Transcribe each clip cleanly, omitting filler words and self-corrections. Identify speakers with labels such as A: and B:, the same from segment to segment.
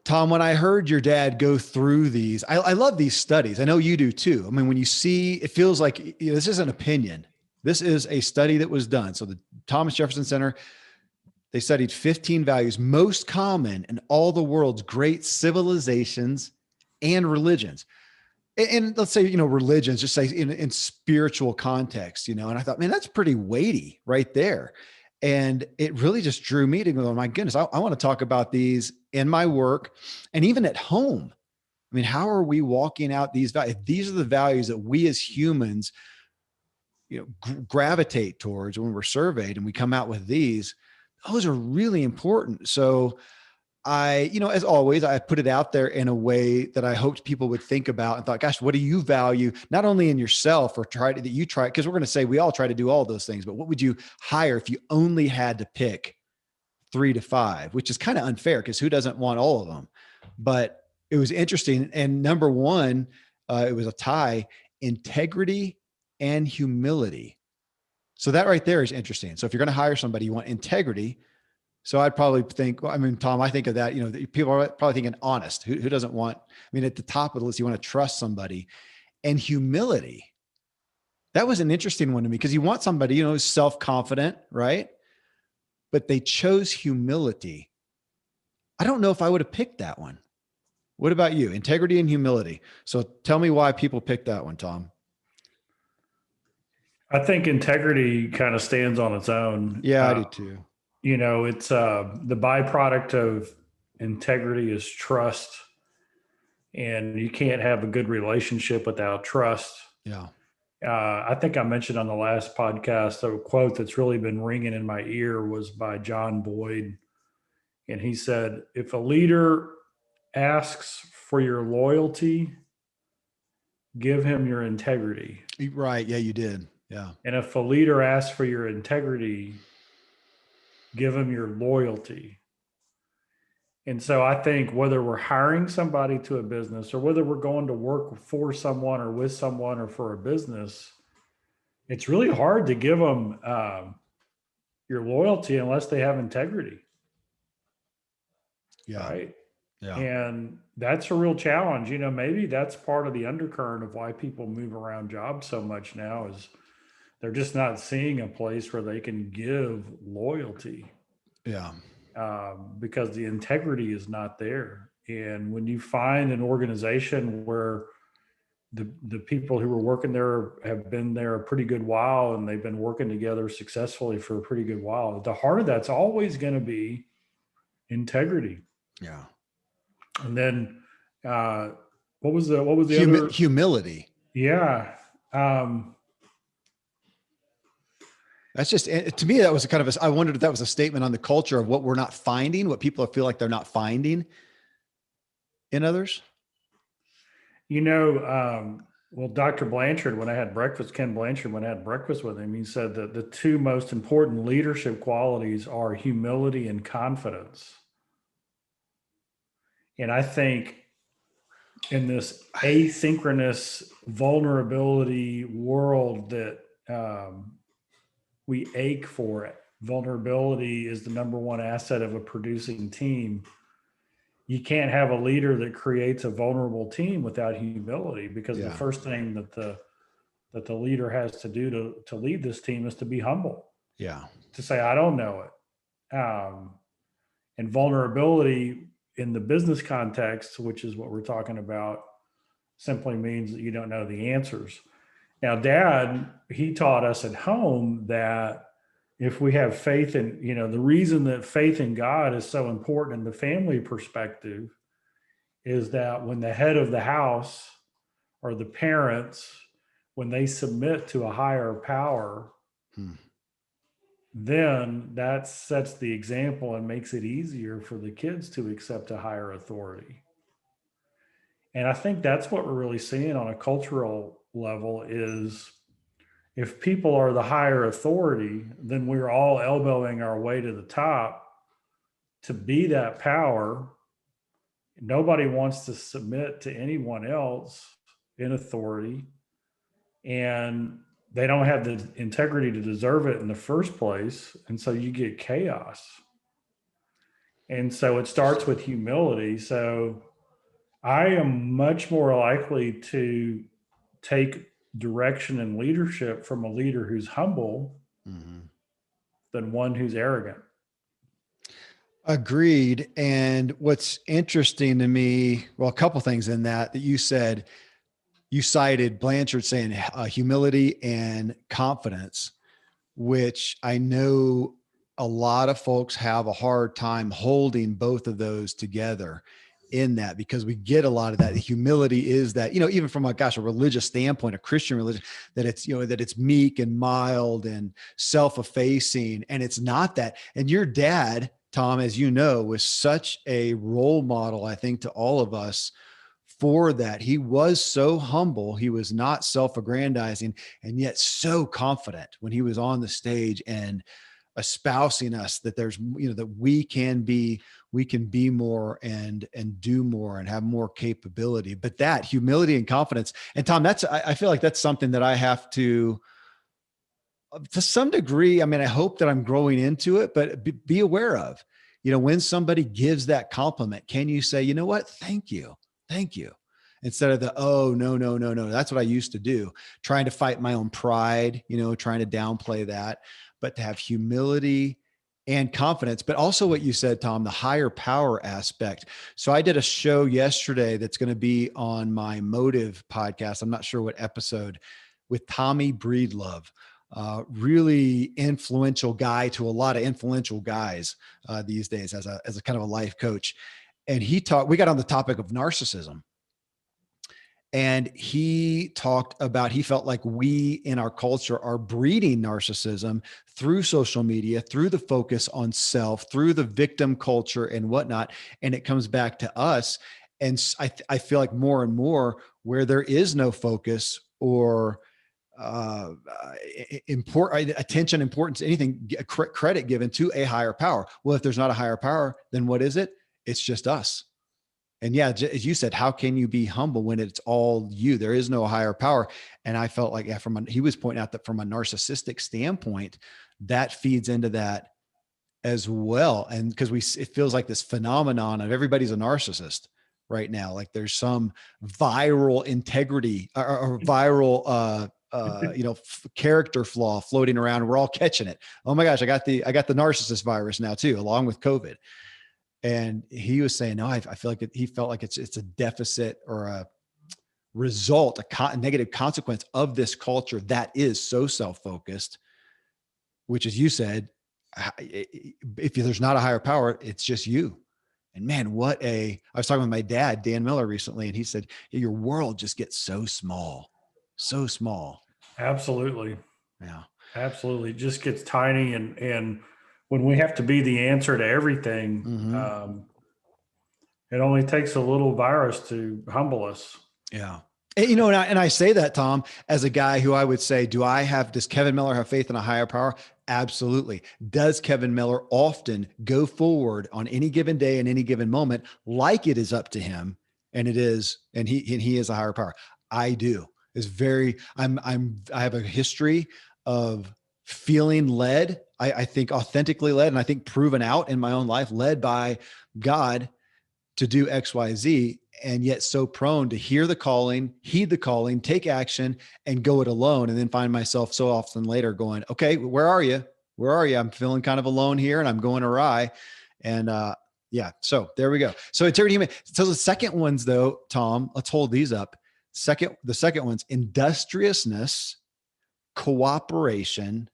A: Tom, when I heard your dad go through these, I love these studies. I know you do too. I mean, when you see, it feels like this is an opinion. This is a study that was done. So the Thomas Jefferson Center, they studied 15 values most common in all the world's great civilizations and religions. And let's say, religions, just say in spiritual context, and I thought, man, that's pretty weighty right there. And it really just drew me to go, my goodness, I want to talk about these in my work and even at home. I mean, how are we walking out these values? These are the values that we as humans, gravitate towards when we're surveyed and we come out with these. Those are really important. So as always, I put it out there in a way that I hoped people would think about and thought, gosh, what do you value not only in yourself or that you try, because we're going to say we all try to do all those things, but what would you hire if you only had to pick 3 to 5, which is kind of unfair because who doesn't want all of them? But it was interesting. And number one, it was a tie: integrity and humility. So that right there is interesting. So if you're going to hire somebody, you want integrity. So I'd probably think, Tom, I think of that, people are probably thinking honest. Who doesn't want, at the top of the list, you want to trust somebody. And humility. That was an interesting one to me because you want somebody, who's self-confident, right? But they chose humility. I don't know if I would have picked that one. What about you? Integrity and humility. So tell me why people picked that one, Tom.
B: I think integrity kind of stands on its own.
A: Yeah, I do too.
B: It's the byproduct of integrity is trust, and you can't have a good relationship without trust.
A: Yeah.
B: I think I mentioned on the last podcast, a quote that's really been ringing in my ear was by John Boyd. And he said, if a leader asks for your loyalty, give him your integrity.
A: Right. Yeah, you did. Yeah.
B: And if a leader asks for your integrity, give them your loyalty. And so I think whether we're hiring somebody to a business or whether we're going to work for someone or with someone or for a business, it's really hard to give them your loyalty unless they have integrity.
A: Yeah.
B: Right.
A: Yeah.
B: And that's a real challenge. Maybe that's part of the undercurrent of why people move around jobs so much now is they're just not seeing a place where they can give loyalty.
A: Yeah.
B: Because the integrity is not there. And when you find an organization where the people who are working there have been there a pretty good while and they've been working together successfully for a pretty good while, the heart of that's always going to be integrity.
A: Yeah.
B: And then what was the other?
A: Humility.
B: Yeah.
A: That's just, to me, that was kind of I wondered if that was a statement on the culture of what we're not finding, what people feel like they're not finding in others.
B: Well, Dr. Blanchard, Ken Blanchard, when I had breakfast with him, he said that the two most important leadership qualities are humility and confidence. And I think in this asynchronous vulnerability world that we ache for it. Vulnerability is the number one asset of a producing team. You can't have a leader that creates a vulnerable team without humility, because the first thing that the leader has to do to lead this team is to be humble.
A: Yeah.
B: To say, I don't know it. And vulnerability in the business context, which is what we're talking about, simply means that you don't know the answers. Now, Dad, he taught us at home that if we have faith in, the reason that faith in God is so important in the family perspective is that when the head of the house or the parents, when they submit to a higher power, then that sets the example and makes it easier for the kids to accept a higher authority. And I think that's what we're really seeing on a cultural level is if people are the higher authority, then we're all elbowing our way to the top to be that power. Nobody wants to submit to anyone else in authority, and they don't have the integrity to deserve it in the first place. And so you get chaos. And so it starts with humility. So I am much more likely to take direction and leadership from a leader who's humble
A: Mhm.
B: than one who's arrogant.
A: Agreed. And what's interesting to me, well, a couple things in that you said, you cited Blanchard saying humility and confidence, which I know a lot of folks have a hard time holding both of those together in that, because we get a lot of that. Humility is that, even from a religious standpoint, a Christian religion, that it's, that it's meek and mild and self-effacing. And it's not that. And your dad, Tom, as you know, was such a role model, I think, to all of us for that. He was so humble. He was not self-aggrandizing, and yet so confident when he was on the stage and espousing us that there's, that we can be more and do more and have more capability. But that humility and confidence, and Tom, I feel like that's something that I have to some degree. I mean, I hope that I'm growing into it, but be aware of, when somebody gives that compliment, can you say, you know what? Thank you. Thank you. Instead of the, oh, no, no, no, no. That's what I used to do, trying to fight my own pride, trying to downplay that, but to have humility and confidence. But also what you said, Tom, the higher power aspect. So I did a show yesterday that's going to be on my Motive podcast. I'm not sure what episode, with Tommy Breedlove. Really influential guy to a lot of influential guys these days as a kind of a life coach. And we got on the topic of narcissism. And he talked about, he felt like we in our culture are breeding narcissism through social media, through the focus on self, through the victim culture and whatnot. And it comes back to us. And I feel like more and more where there is no focus or attention, importance, anything, credit given to a higher power. Well, if there's not a higher power, then what is it? It's just us. And yeah, as you said, how can you be humble when it's all you? There is no higher power. And I felt like, yeah, he was pointing out that from a narcissistic standpoint, that feeds into that as well. And because it feels like this phenomenon of everybody's a narcissist right now. Like there's some viral integrity or viral, character flaw floating around. We're all catching it. Oh my gosh, I got the narcissist virus now too, along with COVID. And he was saying, no, I feel like he felt like it's a deficit or a result, a negative consequence of this culture that is so self-focused, which, as you said, if there's not a higher power, it's just you. And man, I was talking with my dad, Dan Miller, recently, and he said, your world just gets so small, so small.
B: Absolutely.
A: Yeah.
B: Absolutely. It just gets tiny. And when we have to be the answer to everything,
A: Mm-hmm.
B: it only takes a little virus to humble us.
A: Yeah. And, and I say that, Tom, as a guy who I would say, does Kevin Miller have faith in a higher power? Absolutely. Does Kevin Miller often go forward on any given day and any given moment like it is up to him and he is a higher power? I do. I have a history of feeling led. I think authentically led, and I think proven out in my own life, led by God to do X, Y, Z, and yet so prone to heed the calling, take action, and go it alone. And then find myself so often later going, okay, where are you? Where are you? I'm feeling kind of alone here and I'm going awry. And yeah, so there we go. So integrity, human. So the second ones though, Tom, let's hold these up. The second one's industriousness, cooperation,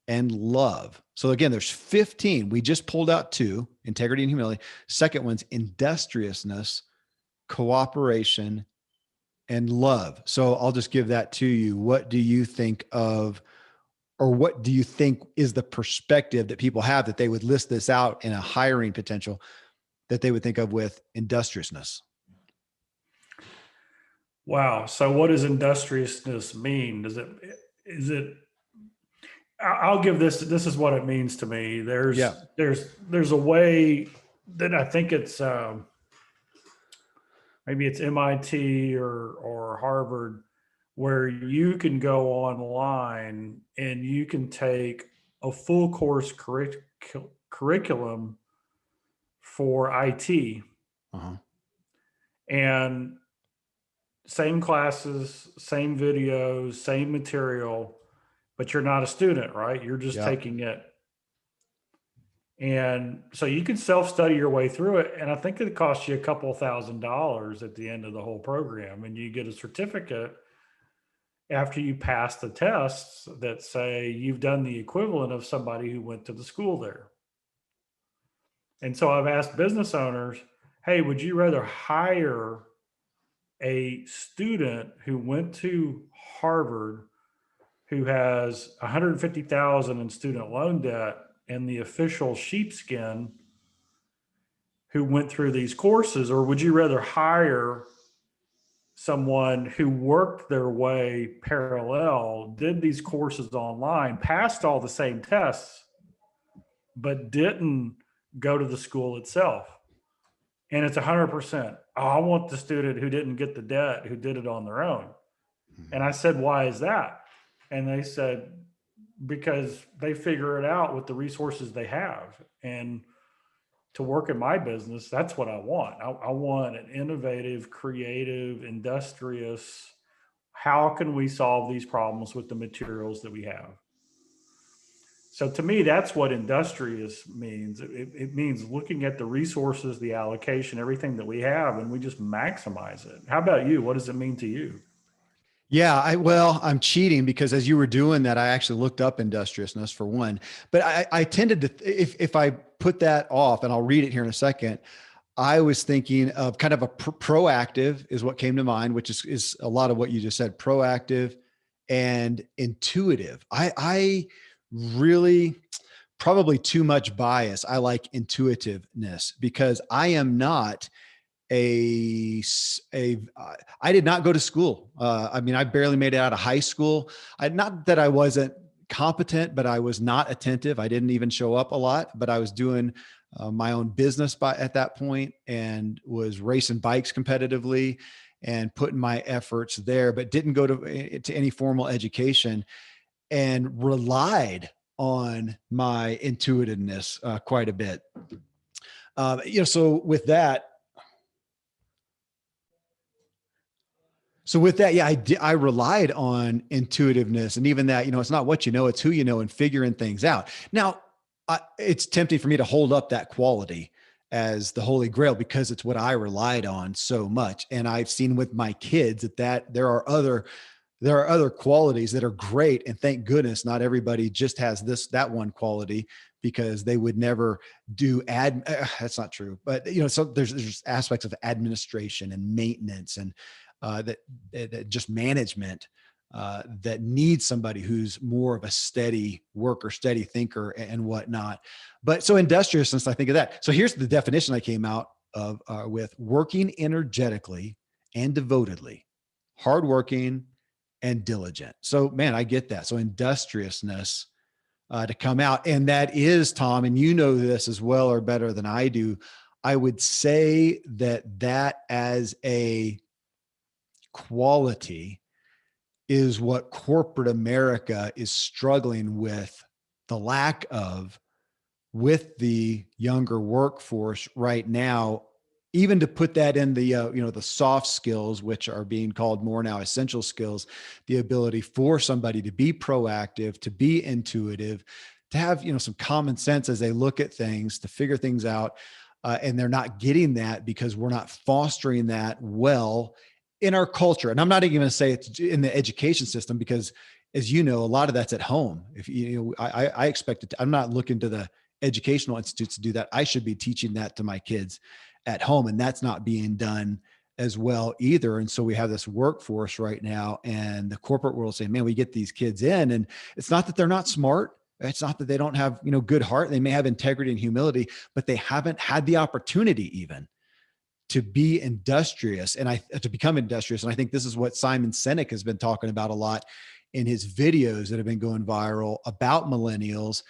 A: and love. So again, there's 15. We just pulled out 2, integrity and humility. Second one's industriousness, cooperation, and love. So I'll just give that to you. What do you think of, or what do you think is the perspective that people have that they would list this out in a hiring potential that they would think of with industriousness?
B: Wow. So what does industriousness mean? Is it, I'll give this is what it means to me.
A: Yeah.
B: There's a way that I think it's, maybe it's MIT or Harvard, where you can go online and you can take a full course curriculum for IT,
A: Uh-huh.
B: and same classes, same videos, same material, but you're not a student, right? You're just
A: Yep.
B: taking it. And so you can self-study your way through it. And I think it costs you a couple $1,000s at the end of the whole program. And you get a certificate after you pass the tests that say you've done the equivalent of somebody who went to the school there. And so I've asked business owners, hey, would you rather hire a student who went to Harvard who has 150,000 in student loan debt and the official sheepskin who went through these courses, or would you rather hire someone who worked their way parallel, did these courses online, passed all the same tests, but didn't go to the school itself? And it's 100%. Oh, I want the student who didn't get the debt, who did it on their own. And I said, why is that? And they said, because they figure it out with the resources they have. And to work in my business, that's what I want. I want an innovative, creative, industrious. How can we solve these problems with the materials that we have? So to me, that's what industrious means. It means looking at the resources, the allocation, everything that we have, and we just maximize it. How about you? What does it mean to you?
A: Yeah, well, I'm cheating because as you were doing that, I actually looked up industriousness for one, but I tended to, if I put that off, and I'll read it here in a second, I was thinking of kind of a proactive is what came to mind, which is a lot of what you just said, proactive and intuitive. I really, probably too much bias. I like intuitiveness because I am not a I did not go to school. I mean, I barely made it out of high school. Not that I wasn't competent, but I was not attentive. I didn't even show up a lot, but I was doing my own business at that point and was racing bikes competitively and putting my efforts there, but didn't go to any formal education and relied on my intuitiveness quite a bit. So with that, yeah, I relied on intuitiveness, and even that, it's not what you know, it's who you know, and figuring things out. Now, it's tempting for me to hold up that quality as the holy grail because it's what I relied on so much. And I've seen with my kids that there are other qualities that are great. And thank goodness not everybody just has that one quality, because they would never do that's not true. But, so there's aspects of administration and maintenance and that just management that needs somebody who's more of a steady worker, steady thinker and whatnot. But so industriousness, I think of that. So here's the definition I came out of with: working energetically and devotedly, hardworking and diligent. So man, I get that. So industriousness to come out. And that is, Tom, and you know this as well or better than I do, I would say that as a quality is what corporate America is struggling with, the lack of, with the younger workforce right now, even to put that in the, the soft skills, which are being called more now essential skills, the ability for somebody to be proactive, to be intuitive, to have, some common sense as they look at things, to figure things out. And they're not getting that because we're not fostering that well in our culture. And I'm not even going to say it's in the education system, because as you know, a lot of that's at home. If I expect it I'm not looking to the educational institutes to do that. I should be teaching that to my kids at home. And that's not being done as well either. And so we have this workforce right now, and the corporate world saying, man, we get these kids in, and it's not that they're not smart. It's not that they don't have, good heart. They may have integrity and humility, but they haven't had the opportunity even to be industrious and to become industrious. And I think this is what Simon Sinek has been talking about a lot in his videos that have been going viral about millennials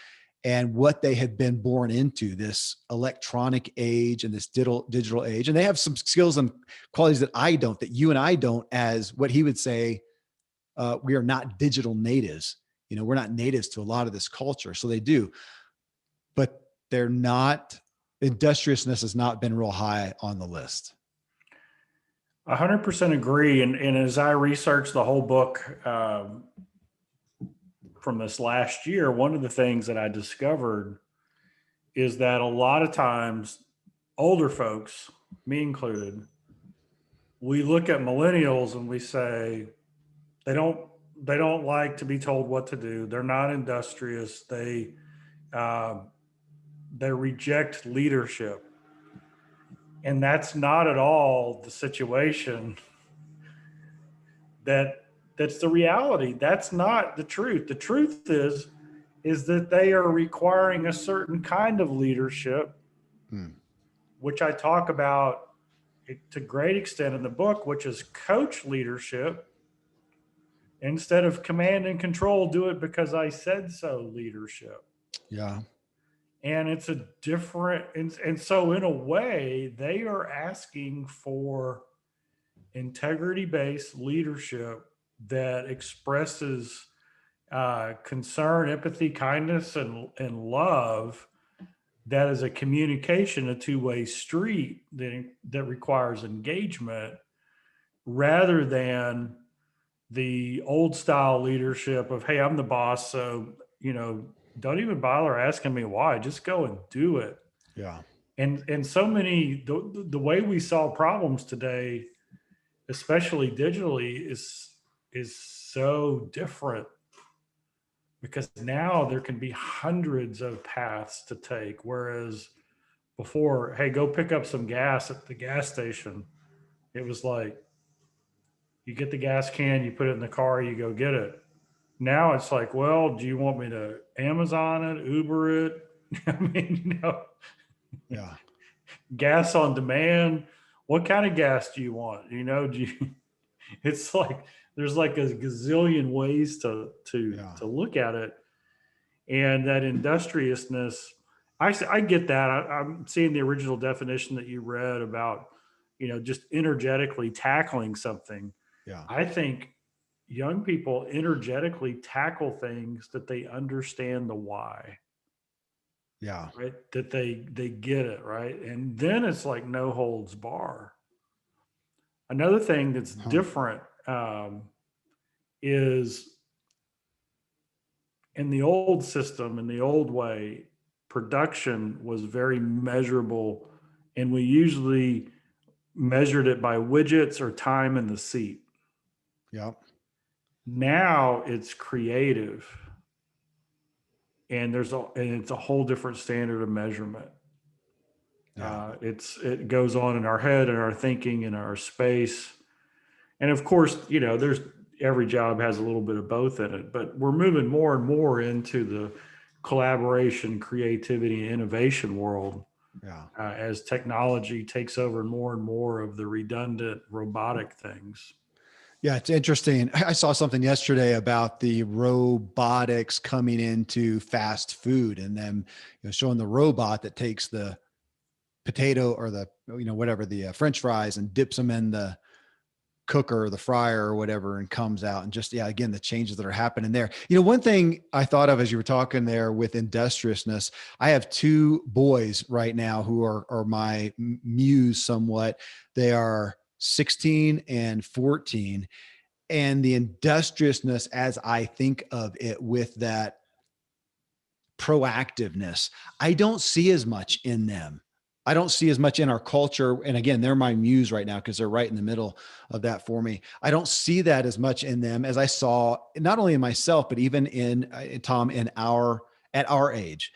A: and what they have been born into, this electronic age and this digital age. And they have some skills and qualities that you and I don't, as what he would say, we are not digital natives. We're not natives to a lot of this culture. So they do, but they're not industriousness has not been real high on the list.
B: 100% agree. And as I researched the whole book from this last year, one of the things that I discovered is that a lot of times older folks, me included, we look at millennials and we say they don't like to be told what to do. They're not industrious. They reject leadership. And that's not at all the situation. That's the reality. That's not the truth. The truth is that they are requiring a certain kind of leadership, which I talk about to great extent in the book, which is coach leadership. Instead of command and control, do it because I said so leadership.
A: Yeah.
B: And it's a different, and so in a way, they are asking for integrity-based leadership that expresses concern, empathy, kindness, and love. That is a communication, a two-way street that requires engagement, rather than the old style leadership of, hey, I'm the boss, so don't even bother asking me why. Just go and do it.
A: Yeah.
B: And so many, the way we solve problems today, especially digitally, is so different, because now there can be hundreds of paths to take. Whereas before, hey, go pick up some gas at the gas station. It was like, you get the gas can, you put it in the car, you go get it. Now it's like, well, do you want me to Amazon it, Uber it? I mean,
A: Yeah.
B: gas on demand. What kind of gas do you want? It's like, there's like a gazillion ways to look at it. And that industriousness, I get that. I'm seeing the original definition that you read about, just energetically tackling something.
A: Yeah.
B: I think young people energetically tackle things that they understand the why.
A: Yeah.
B: Right. That they get it. Right. And then it's like no holds bar. Another thing that's different is, in the old system, in the old way, production was very measurable, and we usually measured it by widgets or time in the seat.
A: Yeah.
B: Now it's creative, and it's a whole different standard of measurement.
A: Yeah.
B: It goes on in our head and our thinking and our space. And of course, there's every job has a little bit of both in it, but we're moving more and more into the collaboration, creativity, and innovation world.
A: Yeah.
B: As technology takes over more and more of the redundant robotic things.
A: Yeah, it's interesting. I saw something yesterday about the robotics coming into fast food, and them showing the robot that takes the potato or the whatever, the French fries, and dips them in the cooker or the fryer or whatever, and comes out. And just, again, the changes that are happening there. One thing I thought of as you were talking there with industriousness, I have two boys right now who are my muse somewhat. They are 16 and 14. And the industriousness, as I think of it, with that proactiveness, I don't see as much in them. I don't see as much in our culture. And again, they're my muse right now because they're right in the middle of that for me. I don't see that as much in them as I saw not only in myself, but even in Tom, at our age.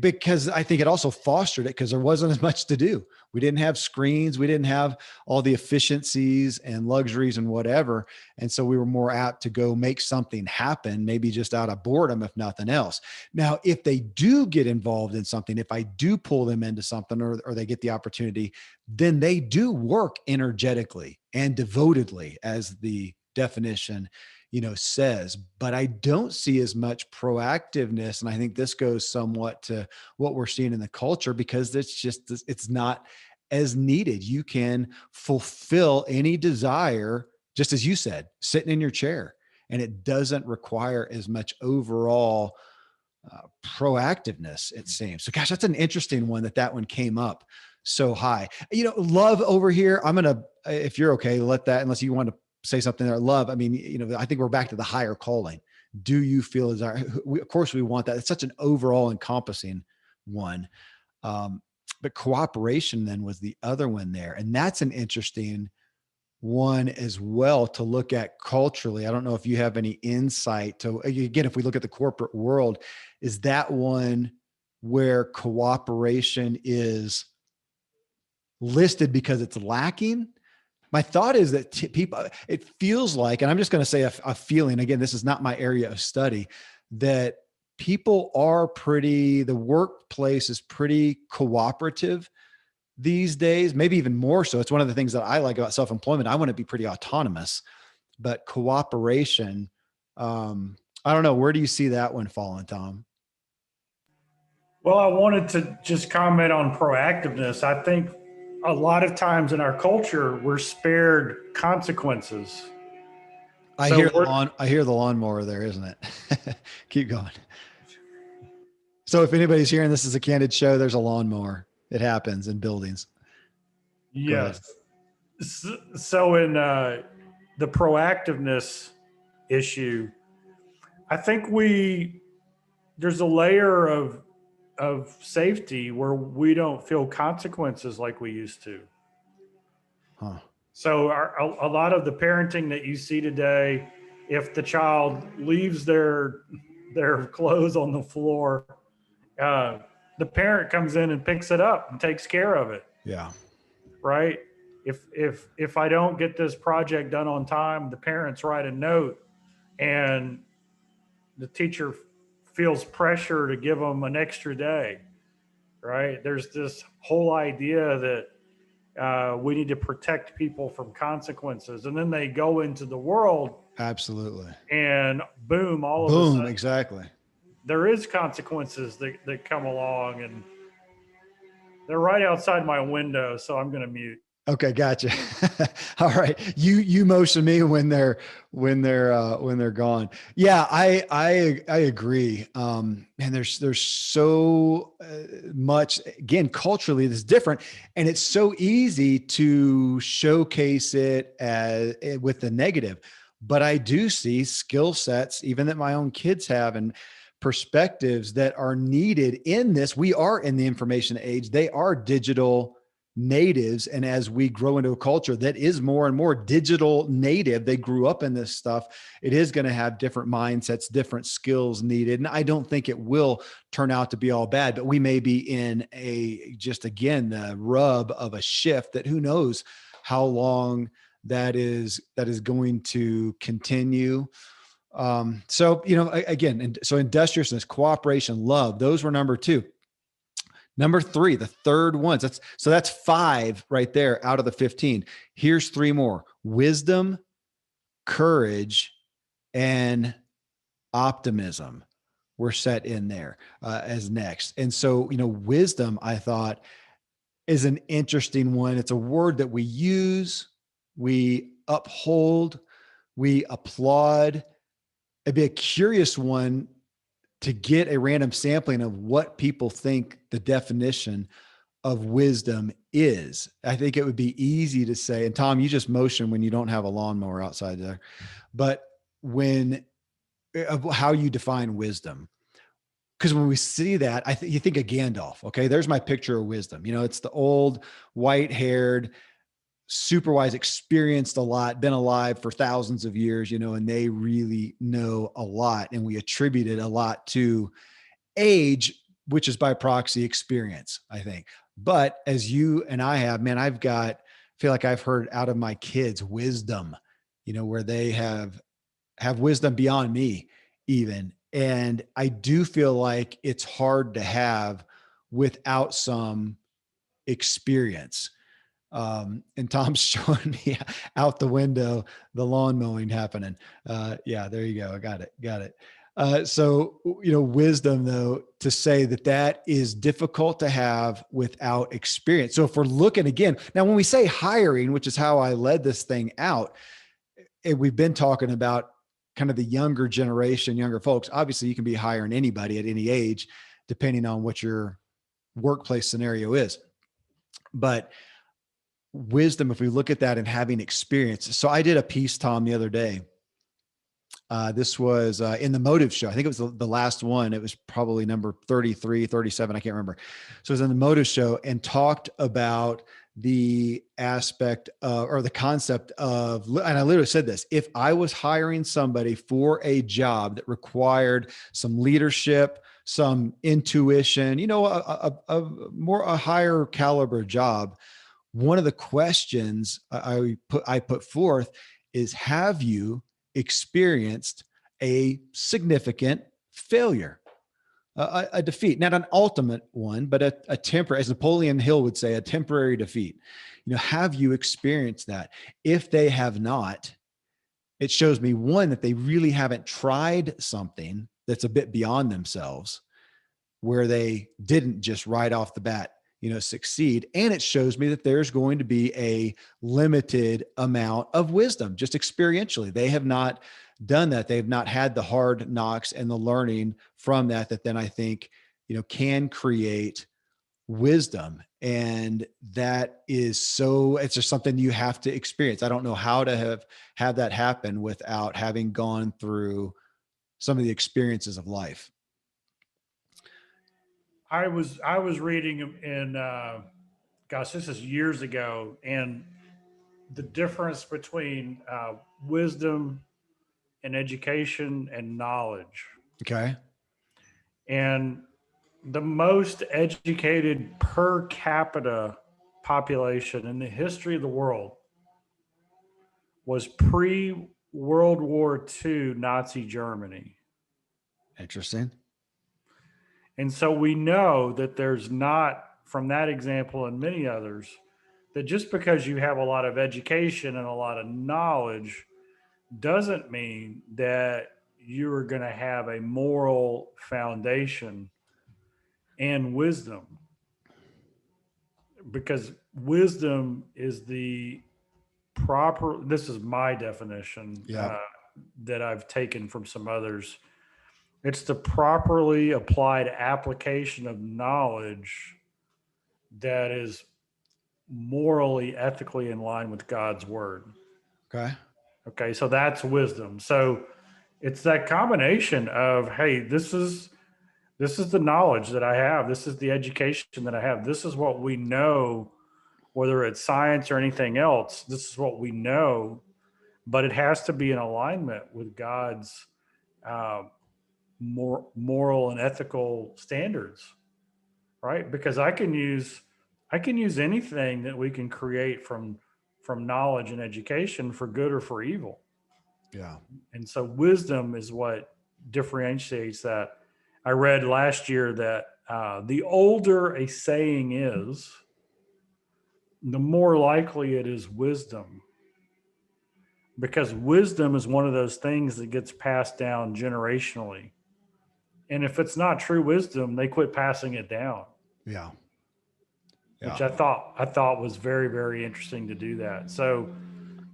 A: Because I think it also fostered it, because there wasn't as much to do. We didn't have screens. We didn't have all the efficiencies and luxuries and whatever. And so we were more apt to go make something happen, maybe just out of boredom, if nothing else. Now, if they do get involved in something, if I do pull them into something, or they get the opportunity, then they do work energetically and devotedly, as the definition says. But I don't see as much proactiveness. And I think this goes somewhat to what we're seeing in the culture, because it's not as needed. You can fulfill any desire, just as you said, sitting in your chair, and it doesn't require as much overall proactiveness, it seems. So gosh, that's an interesting one that one came up so high. Love over here. I'm going to, if you're okay, let that, unless you want to say something there. Love. I mean, I think we're back to the higher calling. Do you feel as of course we want that. It's such an overall encompassing one. But cooperation then was the other one there. And that's an interesting one as well to look at culturally. I don't know if you have any insight to, again, if we look at the corporate world, is that one where cooperation is listed because it's lacking? My thought is that people, it feels like, and I'm just going to say a feeling, again, this is not my area of study, that people are the workplace is pretty cooperative these days, maybe even more so. It's one of the things that I like about self-employment. I want to be pretty autonomous, but cooperation, I don't know. Where do you see that one falling, Tom?
B: Well, I wanted to just comment on proactiveness. I think a lot of times in our culture, we're spared consequences.
A: I hear the lawnmower there, isn't it? Keep going. So if anybody's hearing this is a candid show, there's a lawnmower. It happens in buildings.
B: Yes. So in the proactiveness issue, I think there's a layer of safety where we don't feel consequences like we used to.
A: Huh.
B: So a lot of the parenting that you see today, if the child leaves their clothes on the floor, the parent comes in and picks it up and takes care of it.
A: Yeah.
B: Right. If I don't get this project done on time, the parents write a note and the teacher feels pressure to give them an extra day. Right. There's this whole idea that we need to protect people from consequences. And then they go into the world.
A: Absolutely.
B: And boom, all of a sudden.
A: Exactly.
B: There is consequences that come along, and they're right outside my window. So I'm going to mute.
A: Okay. Gotcha. All right. You motion me when they're gone. Yeah, I agree. And there's so much, again, culturally that's different, and it's so easy to showcase it with the negative, but I do see skill sets, even that my own kids have, and perspectives that are needed in this. We are in the information age. They are digital natives. And as we grow into a culture that is more and more digital native, they grew up in this stuff. It is going to have different mindsets, different skills needed. And I don't think it will turn out to be all bad, but we may be in the rub of a shift that who knows how long that is going to continue. So industriousness, cooperation, love, those were number 2. Number 3, the third ones. That's 5 right there out of the 15. Here's 3 more: wisdom, courage, and optimism were set in there as next. And so, wisdom, I thought, is an interesting one. It's a word that we use, we uphold, we applaud. It'd be a curious one to get a random sampling of what people think the definition of wisdom is. I think it would be easy to say, and Tom, you just motion when you don't have a lawnmower outside there, but how you define wisdom. Because when we see that, you think of Gandalf. Okay, there's my picture of wisdom. It's the old white-haired, super wise, experienced a lot, been alive for thousands of years, and they really know a lot. And we attributed a lot to age, which is by proxy experience, I think. But as you and I have, man, feel like I've heard out of my kids wisdom, where they have wisdom beyond me even. And I do feel like it's hard to have without some experience. And Tom's showing me out the window, the lawn mowing happening. Yeah, there you go. I got it. So, wisdom though, to say that is difficult to have without experience. So if we're looking again, now when we say hiring, which is how I led this thing out, we've been talking about kind of the younger generation, younger folks. Obviously you can be hiring anybody at any age, depending on what your workplace scenario is. But wisdom, if we look at that and having experience. So I did a piece, Tom, the other day. This was in the Motive Show. I think it was the last one. It was probably number 33, 37. I can't remember. So it was in the Motive Show and talked about the aspect of, or the concept of, and I literally said this, if I was hiring somebody for a job that required some leadership, some intuition, a higher caliber job, one of the questions I put forth is, have you experienced a significant failure, a defeat, not an ultimate one, but a temporary, as Napoleon Hill would say, a temporary defeat? Have you experienced that? If they have not, it shows me, one, that they really haven't tried something that's a bit beyond themselves, where they didn't just right off the bat succeed. And it shows me that there's going to be a limited amount of wisdom, just experientially. They have not done that. They've not had the hard knocks and the learning from that then I think, can create wisdom. And that is it's just something you have to experience. I don't know how to have that happen without having gone through some of the experiences of life.
B: I was reading in gosh, this is years ago, and the difference between wisdom and education and knowledge.
A: Okay.
B: And the most educated per capita population in the history of the world was pre World War II Nazi Germany.
A: Interesting.
B: And so we know that there's not, from that example and many others, that just because you have a lot of education and a lot of knowledge doesn't mean that you're going to have a moral foundation and wisdom. Because wisdom is the proper, this is my definition, that I've taken from some others. It's the properly applied application of knowledge that is morally, ethically in line with God's word. Okay. So that's wisdom. So it's that combination of, hey, this is the knowledge that I have. This is the education that I have. This is what we know, whether it's science or anything else. This is what we know, but it has to be in alignment with God's moral and ethical standards, right? Because I can use anything that we can create from knowledge and education for good or for evil.
A: Yeah.
B: And so wisdom is what differentiates that. I read last year that the older a saying is, the more likely it is wisdom. Because wisdom is one of those things that gets passed down generationally. And if it's not true wisdom, they quit passing it down.
A: Yeah.
B: Which I thought was very, very interesting to do that. So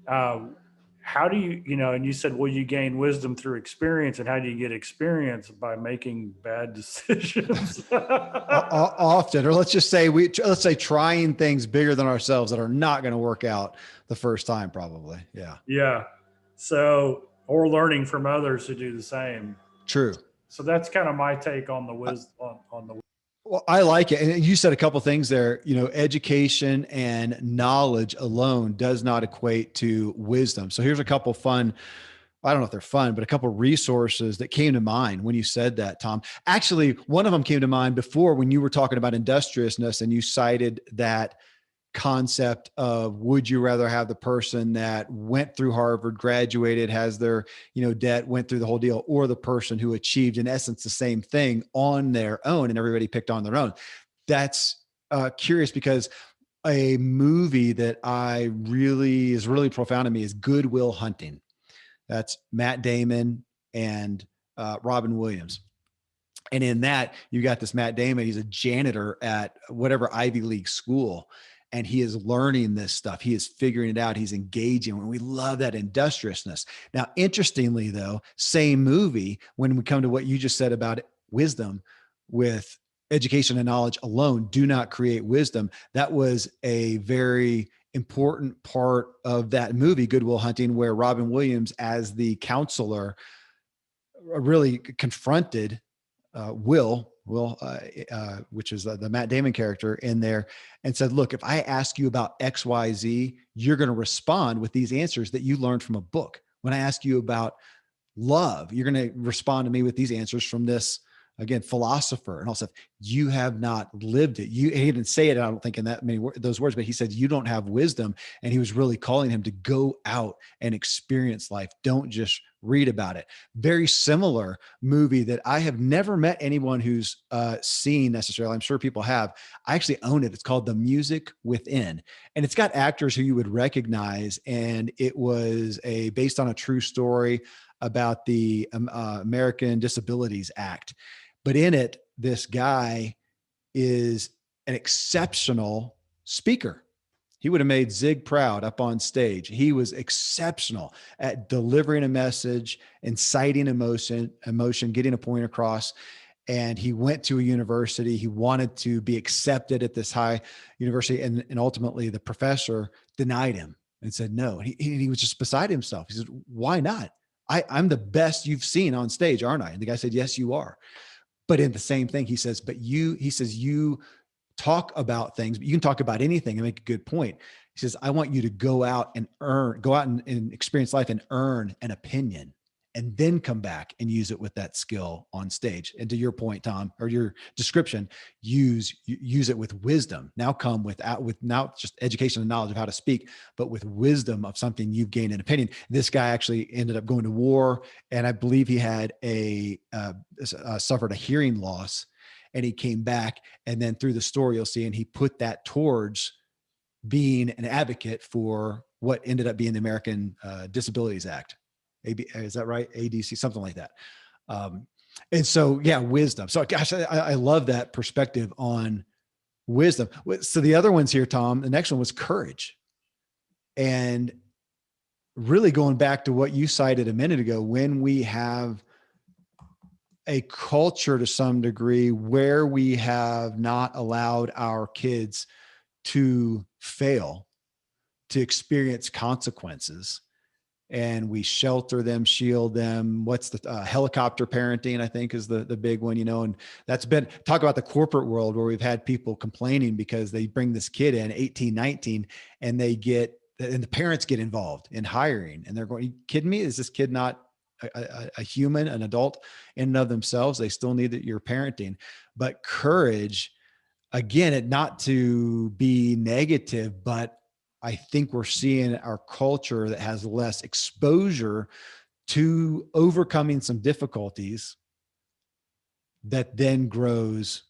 B: how do you, and you said, well, you gain wisdom through experience. And how do you get experience? By making bad decisions.
A: Often, or let's say trying things bigger than ourselves that are not going to work out the first time, probably. Yeah.
B: Yeah. So, or learning from others who do the same.
A: True.
B: So that's kind of my take on the wisdom
A: Well, I like it. And you said a couple of things there, education and knowledge alone does not equate to wisdom. So here's a couple fun, I don't know if they're fun, but a couple of resources that came to mind when you said that, Tom. Actually, one of them came to mind before when you were talking about industriousness and you cited that concept of, would you rather have the person that went through Harvard, graduated, has their, debt, went through the whole deal, or the person who achieved in essence the same thing on their own and everybody picked on their own? That's curious, because a movie that is really profound to me is Good Will Hunting. That's Matt Damon and Robin Williams. And in that, you got this Matt Damon, he's a janitor at whatever Ivy League school. and he is learning this stuff. He is figuring it out. He's engaging. And we love that industriousness. Now, interestingly though, same movie, when we come to what you just said about wisdom, with education and knowledge alone do not create wisdom. That was a very important part of that movie, Good Will Hunting, where Robin Williams, as the counselor, really confronted Will, which is the Matt Damon character in there, and said, look, if I ask you about X, Y, Z, you're going to respond with these answers that you learned from a book. When I ask you about love, you're going to respond to me with these answers from this, again, philosopher and all stuff. You have not lived it. He didn't say it, I don't think, in that many those words, but he said, you don't have wisdom. And he was really calling him to go out and experience life. Don't just read about it. Very similar movie that I have never met anyone who's seen necessarily. I'm sure people have. I actually own it. It's called The Music Within. And it's got actors who you would recognize. And it was based on a true story about the American Disabilities Act. But in it, this guy is an exceptional speaker. He would have made Zig proud up on stage. He was exceptional at delivering a message, inciting emotion, getting a point across. And he went to a university. He wanted to be accepted at this high university. And ultimately the professor denied him and said no. He was just beside himself. He said, why not? I'm the best you've seen on stage, aren't I? And the guy said, yes, you are. But in the same thing, he says, you talk about things, but you can talk about anything and make a good point. He says, I want you to go out and experience life and earn an opinion, and then come back and use it with that skill on stage. And to your point, Tom, or your description, use it with wisdom. Now come with not just education and knowledge of how to speak, but with wisdom of something you've gained an opinion. This guy actually ended up going to war, and I believe he had suffered a hearing loss, and he came back. And then through the story, you'll see, and he put that towards being an advocate for what ended up being the American Disabilities Act. Is that right? ADC, something like that. And so, yeah, wisdom. So gosh, I love that perspective on wisdom. So the other ones here, Tom, the next one was courage. And really going back to what you cited a minute ago, when we have a culture to some degree where we have not allowed our kids to fail, to experience consequences, and we shelter them, shield them. What's the helicopter parenting, I think, is the big one, and that's been, talk about the corporate world where we've had people complaining because they bring this kid in 18, 19, and the parents get involved in hiring, and they're going, are you kidding me? Is this kid not a human, an adult in and of themselves? They still need your parenting. But courage, again, it not to be negative, but I think we're seeing our culture that has less exposure to overcoming some difficulties that then grows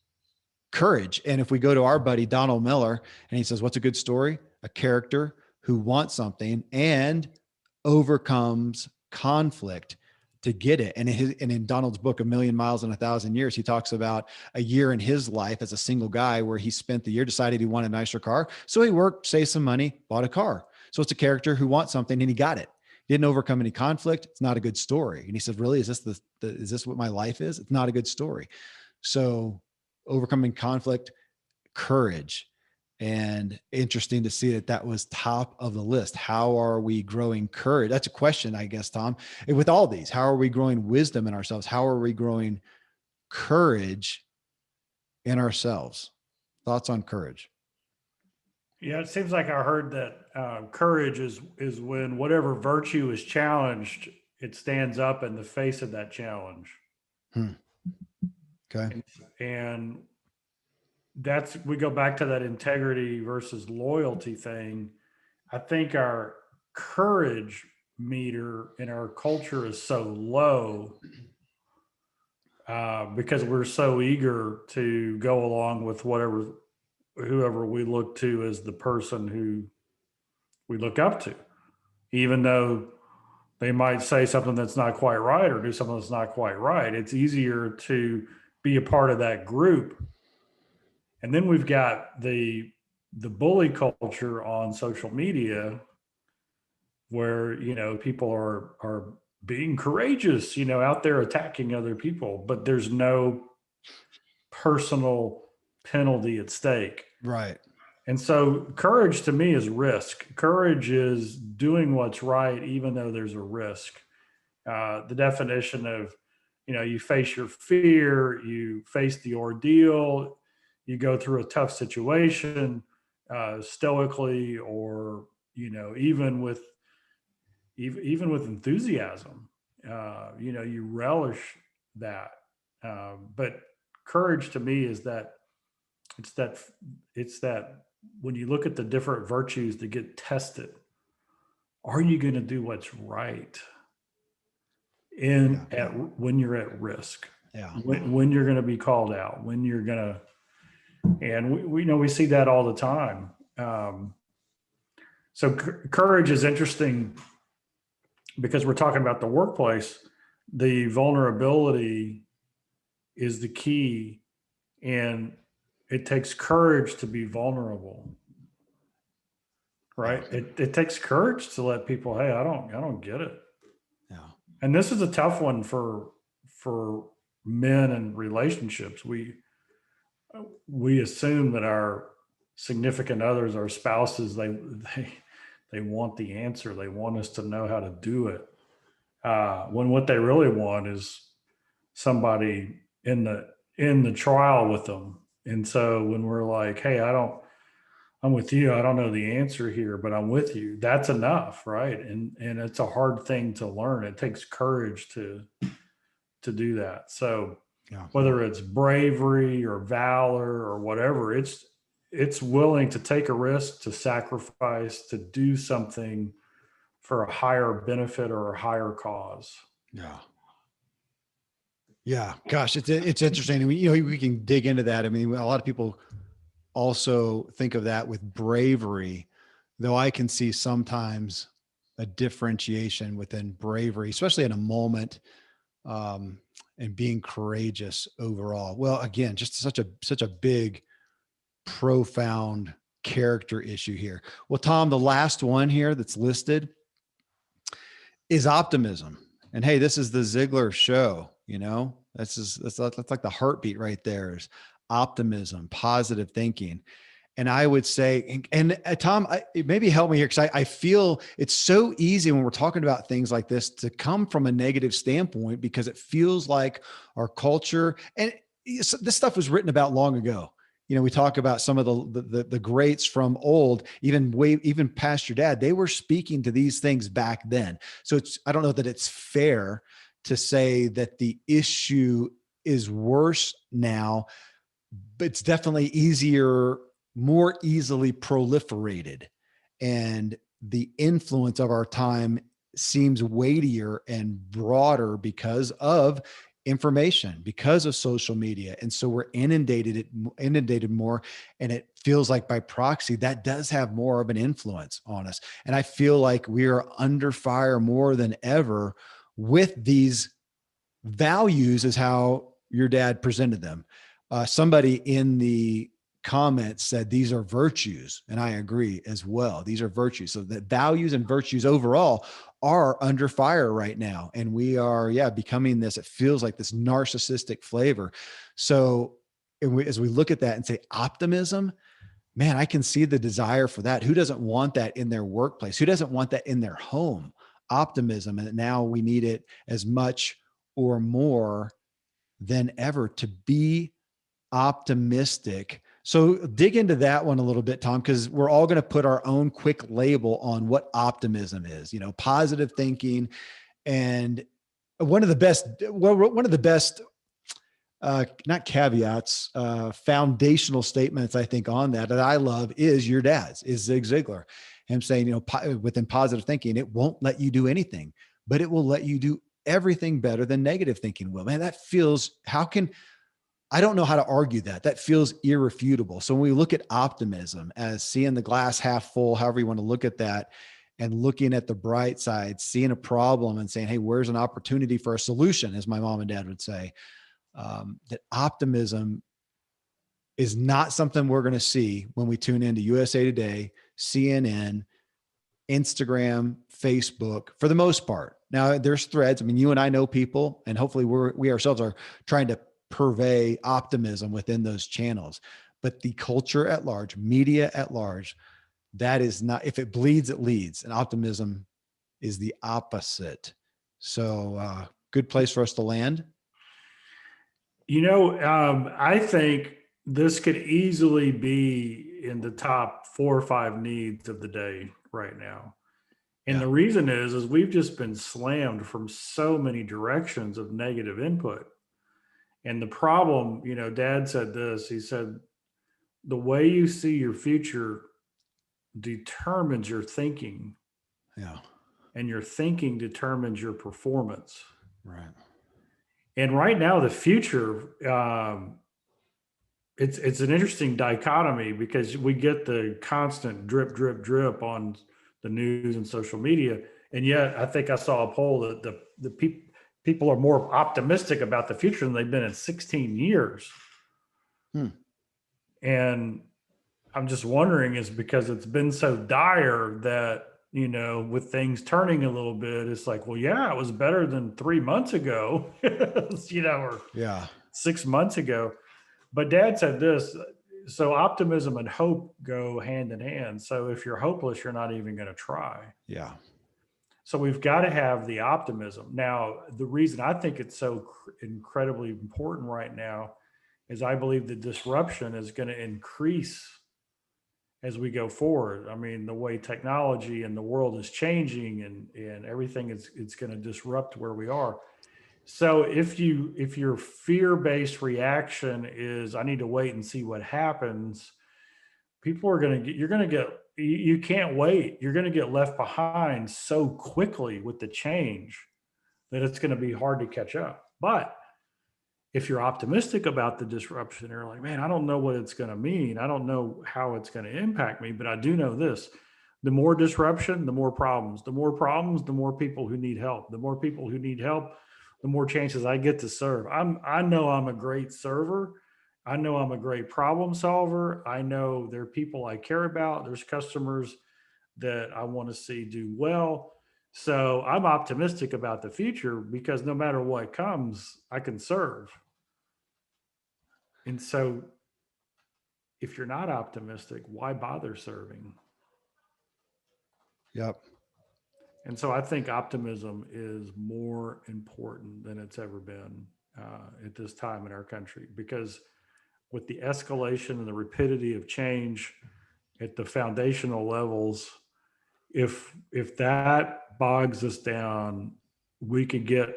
A: courage. And if we go to our buddy, Donald Miller, and he says, what's a good story? A character who wants something and overcomes conflict to get it. And in Donald's book, A Million Miles in 1,000 Years, he talks about a year in his life as a single guy where he spent the year, decided he wanted a nicer car. So he worked, saved some money, bought a car. So it's a character who wants something and he got it. Didn't overcome any conflict. It's not a good story. And he said, really, is this what my life is? It's not a good story. So overcoming conflict, courage. And interesting to see that was top of the list. How are we growing courage? That's a question, I guess, Tom. And with all these, how are we growing wisdom in ourselves? How are we growing courage in ourselves? Thoughts on courage?
B: Yeah, it seems like I heard that courage is when whatever virtue is challenged, it stands up in the face of that challenge.
A: Okay.
B: And we go back to that integrity versus loyalty thing. I think our courage meter in our culture is so low because we're so eager to go along with whoever we look to as the person who we look up to, even though they might say something that's not quite right or do something that's not quite right. It's easier to be a part of that group. And then we've got the the bully culture on social media where, people are being courageous, out there attacking other people, but there's no personal penalty at stake.
A: Right.
B: And so courage to me is risk. Courage is doing what's right, even though there's a risk. The definition of, you face your fear, you face the ordeal, you go through a tough situation stoically, or, even with enthusiasm, you relish that. But courage to me is that it's that it's that when you look at the different virtues that get tested, are you going to do what's right when you're at risk,
A: Yeah.
B: when you're going to be called out, when you're going to, and we see that all the time. So courage is interesting because we're talking about the workplace. The vulnerability is the key, and it takes courage to be vulnerable, right? It takes courage to let people, hey, I don't get it.
A: Yeah.
B: And this is a tough one for men and relationships. We assume that our significant others, our spouses, they want the answer. They want us to know how to do it. When what they really want is somebody in the trial with them. And so when we're like, hey, I'm with you, I don't know the answer here, but I'm with you, that's enough, right? And it's a hard thing to learn. It takes courage to do that. So whether it's bravery or valor or whatever, it's willing to take a risk, to sacrifice, to do something for a higher benefit or a higher cause.
A: Yeah. Yeah. Gosh, it's interesting. We can dig into that. I mean, a lot of people also think of that with bravery, though I can see sometimes a differentiation within bravery, especially in a moment, and being courageous overall. Well, again, just such a big, profound character issue here. Well, Tom, the last one here that's listed is optimism. And hey, this is the Ziglar show, that's like the heartbeat right there, is optimism, positive thinking. And I would say, Tom, maybe help me here, because I feel it's so easy when we're talking about things like this to come from a negative standpoint, because it feels like our culture, and this stuff was written about long ago. We talk about some of the greats from old, even past your dad. They were speaking to these things back then. So I don't know that it's fair to say that the issue is worse now, but it's definitely more easily proliferated, and the influence of our time seems weightier and broader because of information, because of social media. And so we're inundated more. And it feels like by proxy, that does have more of an influence on us. And I feel like we are under fire more than ever with these values, is how your dad presented them. Somebody in the comments said these are virtues, and I agree as well. These are virtues. So that values and virtues overall are under fire right now, and we are becoming this, it feels like this narcissistic flavor. So as we look at that and say optimism, man, I can see the desire for that. Who doesn't want that in their workplace? Who doesn't want that in their home? Optimism. And now we need it as much or more than ever to be optimistic. So dig into that one a little bit, Tom, because we're all going to put our own quick label on what optimism is, positive thinking. And one of the best, not caveats, foundational statements, I think, on that I love is your dad's, is Zig Ziglar. Him saying, within positive thinking, it won't let you do anything, but it will let you do everything better than negative thinking will. Man, that feels, I don't know how to argue that. That feels irrefutable. So when we look at optimism as seeing the glass half full, however you want to look at that, and looking at the bright side, seeing a problem and saying, hey, where's an opportunity for a solution, as my mom and dad would say, that optimism is not something we're going to see when we tune into USA Today, CNN, Instagram, Facebook, for the most part. Now there's threads. I mean, you and I know people, and hopefully we ourselves are trying to purvey optimism within those channels. But the culture at large, media at large, that is not, if it bleeds, it leads. And optimism is the opposite. So good place for us to land.
B: I think this could easily be in the top 4 or 5 needs of the day right now. And
A: Yeah.
B: the reason is we've just been slammed from so many directions of negative input. And the problem, Dad said this, he said, the way you see your future determines your thinking,
A: Yeah.
B: and your thinking determines your performance.
A: Right.
B: And right now, the future, it's an interesting dichotomy because we get the constant drip, drip, drip on the news and social media. And yet I think I saw a poll that the people are more optimistic about the future than they've been in 16 years. And I'm just wondering, is because it's been so dire that, with things turning a little bit, it's like, well, yeah, it was better than 3 months ago, or
A: Yeah.
B: 6 months ago. But Dad said this, so optimism and hope go hand in hand. So if you're hopeless, you're not even going to try.
A: Yeah.
B: So we've got to have the optimism. Now, the reason I think it's so incredibly important right now is I believe the disruption is going to increase as we go forward. I mean, the way technology and the world is changing and everything it's going to disrupt where we are. So if your fear-based reaction is, I need to wait and see what happens, people are going to get, you can't wait. You're going to get left behind so quickly with the change that it's going to be hard to catch up. But if you're optimistic about the disruption, you're like, man, I don't know what it's going to mean. I don't know how it's going to impact me, but I do know this. The more disruption, the more problems. The more problems, the more people who need help. The more people who need help, the more chances I get to serve. I know I'm a great server. I know I'm a great problem solver. I know there are people I care about. There's customers that I want to see do well. So I'm optimistic about the future because no matter what comes, I can serve. And so if you're not optimistic, why bother serving?
A: Yep.
B: And so I think optimism is more important than it's ever been at this time in our country, because with the escalation and the rapidity of change at the foundational levels, if that bogs us down, we could get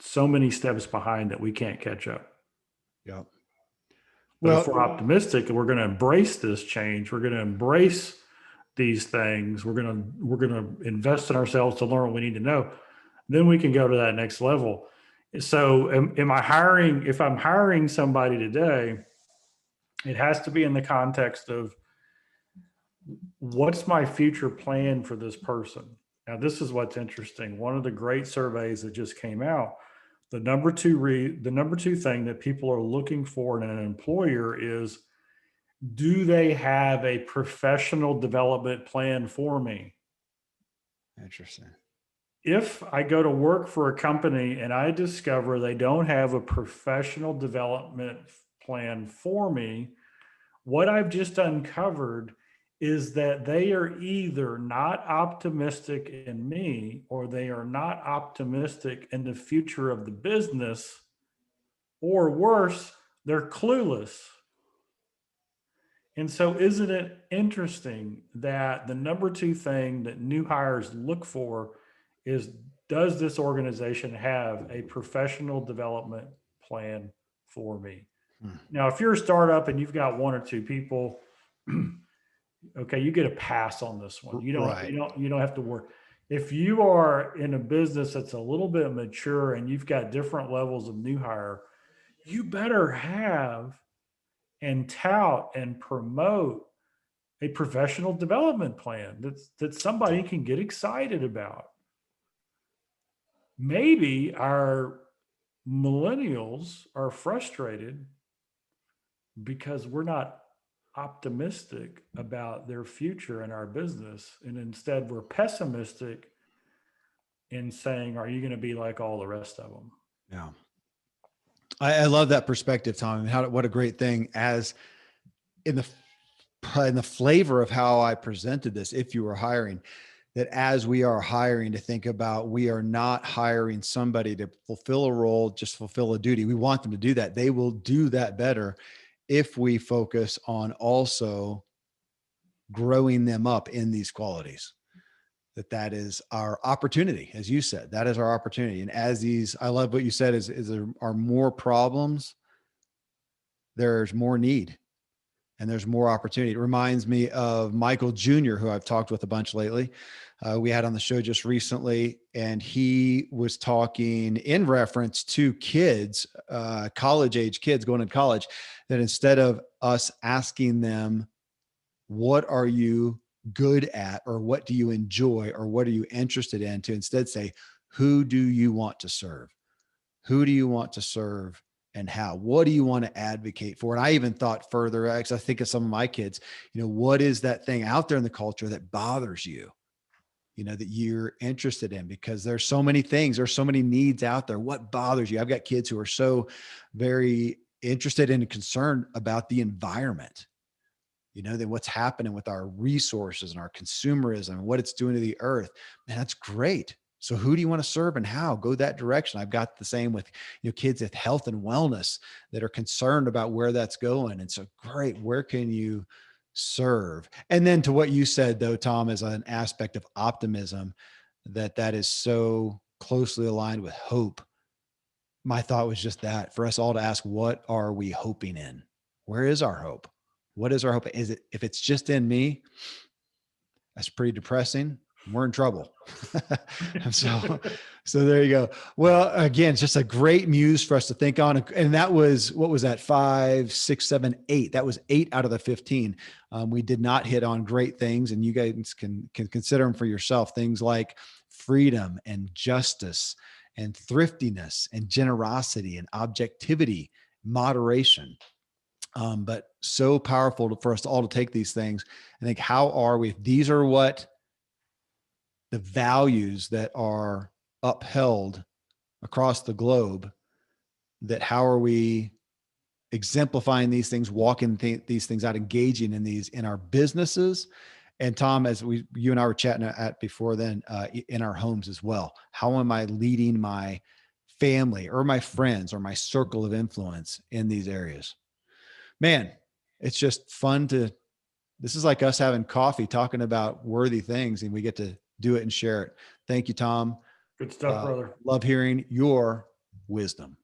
B: so many steps behind that we can't catch up.
A: Yep.
B: But if we're optimistic and we're going to embrace this change, we're going to embrace these things, we're going to invest in ourselves to learn what we need to know, then we can go to that next level. So if I'm hiring somebody today, it has to be in the context of, what's my future plan for this person? Now, this is what's interesting. One of the great surveys that just came out, the number two thing that people are looking for in an employer is, do they have a professional development plan for me?
A: Interesting.
B: If I go to work for a company and I discover they don't have a professional development plan for me, what I've just uncovered is that they are either not optimistic in me, or they are not optimistic in the future of the business, or worse, they're clueless. And so isn't it interesting that the number two thing that new hires look for is, does this organization have a professional development plan for me? Now, if you're a startup and you've got 1 or 2 people, okay, you get a pass on this one. You don't have to work. If you are in a business that's a little bit mature and you've got different levels of new hire, you better have and tout and promote a professional development plan that somebody can get excited about. Maybe our millennials are frustrated because we're not optimistic about their future in our business. And instead, we're pessimistic in saying, are you going to be like all the rest of them?
A: Yeah. I love that perspective, Tom. And what a great thing as in the flavor of how I presented this, if you were hiring, that as we are hiring to think about, we are not hiring somebody to fulfill a role, just fulfill a duty. We want them to do that. They will do that better if we focus on also growing them up in these qualities. That is our opportunity. As you said, that is our opportunity. And as these, I love what you said is there are more problems, there's more need and there's more opportunity. It reminds me of Michael Jr., who I've talked with a bunch lately. We had on the show just recently, and he was talking in reference to kids, college age kids going to college, that instead of us asking them, what are you good at, or what do you enjoy, or what are you interested in, to instead say, who do you want to serve? Who do you want to serve and how? What do you want to advocate for? And I even thought further, because I think of some of my kids, what is that thing out there in the culture that bothers you, that you're interested in? Because there's so many things, there's so many needs out there. What bothers you? I've got kids who are so very interested and concerned about the environment, then what's happening with our resources and our consumerism and what it's doing to the earth. Man, that's great. So who do you want to serve and how? Go that direction. I've got the same with kids with health and wellness that are concerned about where that's going. And so great, where can you serve? And then to what you said though, Tom, as an aspect of optimism, that is so closely aligned with hope. My thought was just that, for us all to ask, what are we hoping in? Where is our hope? What is our hope? Is it, if it's just in me, that's pretty depressing. We're in trouble. so there you go. Well, again, it's just a great muse for us to think on. And that was, what was that? 5, 6, 7, 8. That was 8 out of the 15. We did not hit on great things, and you guys can consider them for yourself. Things like freedom and justice and thriftiness and generosity and objectivity, moderation. But so powerful for us all to take these things and think, how are we? If these are what the values that are upheld across the globe, that how are we exemplifying these things, walking these things out, engaging in these in our businesses? And Tom, as you and I were chatting at before then, in our homes as well, how am I leading my family or my friends or my circle of influence in these areas? Man, it's just fun this is like us having coffee, talking about worthy things, and we get to do it and share it. Thank you, Tom.
B: Good stuff, brother.
A: Love hearing your wisdom.